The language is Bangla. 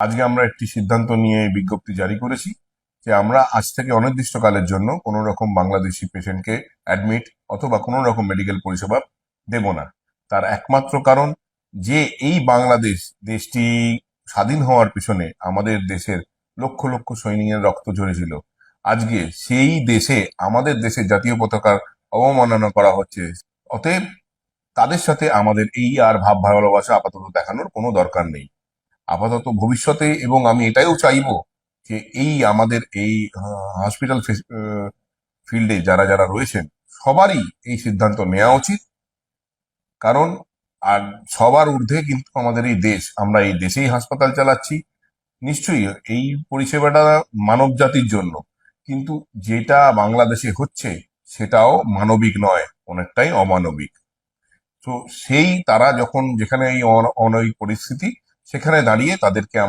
আজকে আমরা একটি সিদ্ধান্ত নিয়ে বিজ্ঞপ্তি জারি করেছি যে আমরা আজ থেকে অনির্দিষ্টকালের জন্য কোনো রকম বাংলাদেশি পেশেন্টকে অ্যাডমিট অথবা কোনো রকম মেডিকেল পরিষেবা দেব না। তার একমাত্র কারণ যে এই বাংলাদেশ দেশটি স্বাধীন হওয়ার পিছনে আমাদের দেশের লক্ষ লক্ষ সৈনিকের রক্ত ঝরেছিল। আজকে সেই দেশে আমাদের দেশের জাতীয় পতাকার অবমাননা করা হচ্ছে। অতএব তাদের সাথে আমাদের এই আর ভাব ভালোবাসা আপাতত দেখানোর কোনো দরকার নেই। আপাতত ভবিষ্যতে, এবং আমি এটাও চাইবো যে এই আমাদের এই হসপিটাল ফিল্ডে যারা যারা রয়েছেন সবারই এই সিদ্ধান্ত নেওয়া উচিত। কারণ আর সবার ঊর্ধ্বে কিন্তু আমাদের এই দেশ, আমরা এই দেশেই হাসপাতাল চালাচ্ছি। নিশ্চয়ই এই পরিষেবাটা মানব জাতির জন্য, কিন্তু যেটা বাংলাদেশে হচ্ছে সেটাও মানবিক নয়, অনেকটাই অমানবিক। তো সেই তারা যখন যেখানে এই অনৈতিক পরিস্থিতি, সেখানে দাঁড়িয়ে তাদেরকে